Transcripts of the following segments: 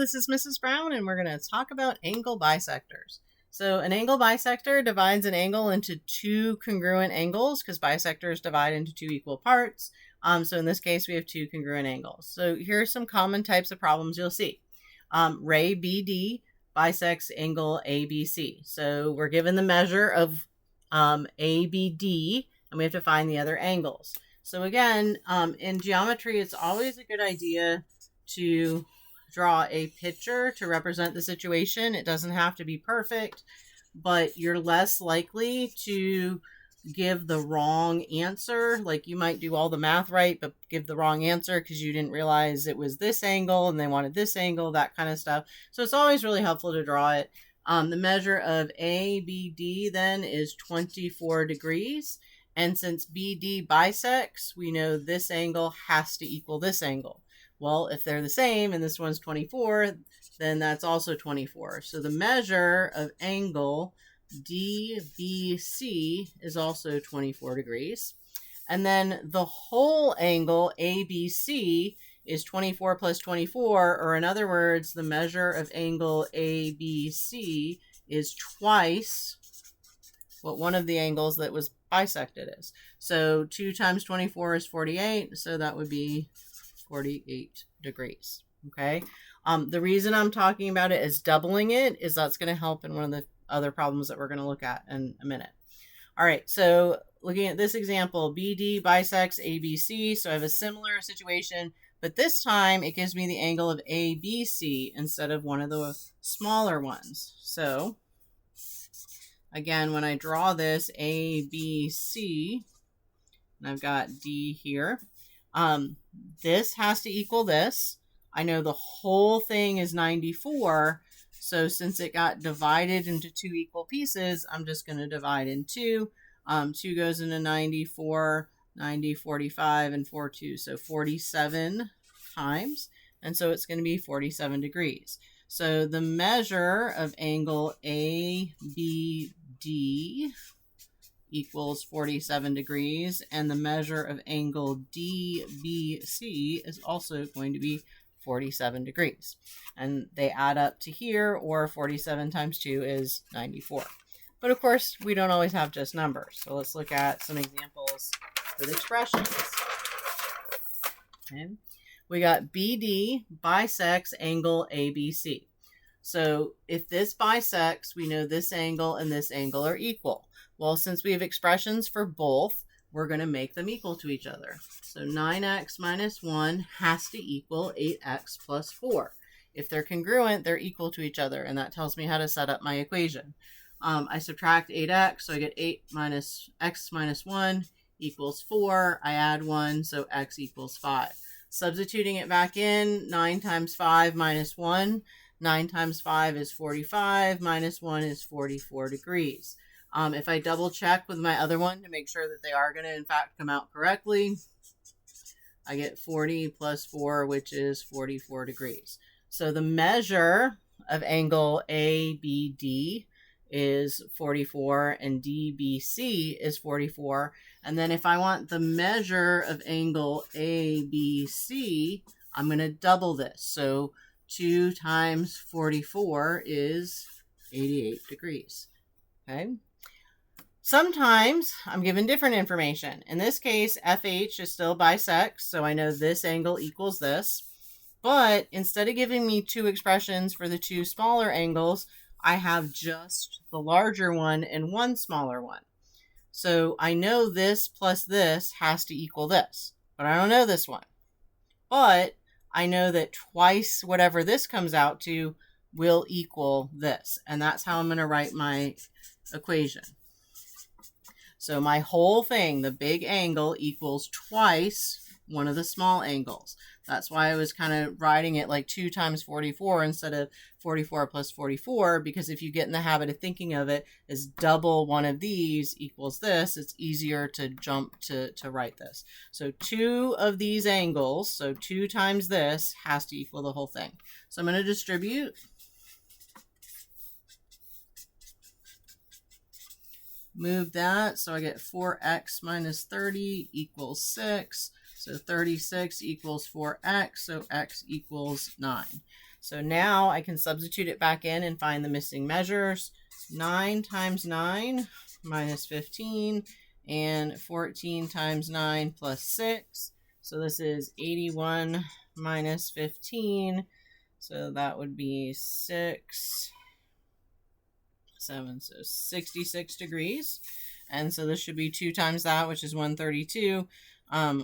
this is Mrs. Brown, and we're going to talk about angle bisectors. So an angle bisector divides an angle into two congruent angles because bisectors divide into two equal parts. So in this case, we have two congruent angles. So here are some common types of problems you'll see. Ray BD bisects angle ABC. So we're given the measure of ABD, and we have to find the other angles. So again, in geometry, it's always a good idea to draw a picture to represent the situation. It doesn't have to be perfect, but you're less likely to give the wrong answer. Like you might do all the math right, but give the wrong answer because you didn't realize it was this angle and they wanted this angle, that kind of stuff. So it's always really helpful to draw it. The measure of ABD then is 24 degrees. And since BD bisects, we know this angle has to equal this angle. Well, if they're the same and this one's 24, then that's also 24. So the measure of angle DBC is also 24 degrees. And then the whole angle ABC is 24 plus 24, or in other words, the measure of angle ABC is twice what one of the angles that was bisected is. So 2 times 24 is 48, so that would be 48 degrees, okay? The reason I'm talking about it as doubling it is that's going to help in one of the other problems that we're going to look at in a minute. All right, so looking at this example, BD bisects ABC, so I have a similar situation, but this time it gives me the angle of ABC instead of one of the smaller ones. So again, when I draw this ABC, and I've got D here, this has to equal this. I know the whole thing is 94, so since it got divided into two equal pieces, I'm just going to divide in 2. 2 goes into 94, 90, 45, and 4, 2, so 47 times, and so it's going to be 47 degrees. So the measure of angle ABD equals 47 degrees, and the measure of angle DBC is also going to be 47 degrees. And they add up to here, or 47 times 2 is 94. But of course, we don't always have just numbers. So let's look at some examples with expressions. Okay. We got BD bisects angle ABC. So if this bisects, we know this angle and this angle are equal. Well, since we have expressions for both, we're going to make them equal to each other. So 9x minus 1 has to equal 8x plus 4. If they're congruent, they're equal to each other, and that tells me how to set up my equation. I subtract 8x, so I get 8 minus x minus 1 equals 4. I add 1, so x equals 5. Substituting it back in, 9 times 5 minus 1. 9 times 5 is 45, minus 1 is 44 degrees. If I double check with my other one to make sure that they are going to in fact come out correctly, I get 40 plus 4, which is 44 degrees. So the measure of angle ABD is 44 and DBC is 44. And then if I want the measure of angle ABC, I'm going to double this. So 2 times 44 is 88 degrees. Okay. Sometimes I'm given different information. In this case, FH is still bisects, so I know this angle equals this. But instead of giving me two expressions for the two smaller angles, I have just the larger one and one smaller one. So I know this plus this has to equal this, but I don't know this one. But I know that twice whatever this comes out to will equal this. And that's how I'm going to write my equation. So my whole thing, the big angle, equals twice one of the small angles. That's why I was kind of writing it like 2 times 44 instead of 44 plus 44, because if you get in the habit of thinking of it as double one of these equals this, it's easier to jump to write this. So 2 of these angles, so 2 times this, has to equal the whole thing. So I'm going to distribute. Move that, so I get 4x minus 30 equals 6. So 36 equals 4x, so x equals 9. So now I can substitute it back in and find the missing measures. 9 times 9 minus 15, and 14 times 9 plus 6. So this is 81 minus 15. So that would be 6, 7, so 66 degrees. And so this should be 2 times that, which is 132.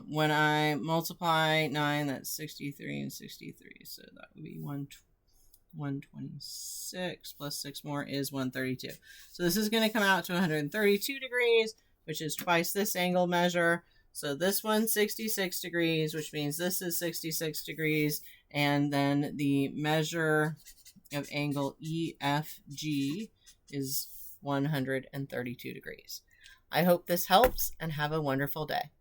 When I multiply 9, that's 63 and 63. So that would be 126 plus 6 more is 132. So this is going to come out to 132 degrees, which is twice this angle measure. So this one's 66 degrees, which means this is 66 degrees. And then the measure of angle EFG is 132 degrees. I hope this helps, and have a wonderful day.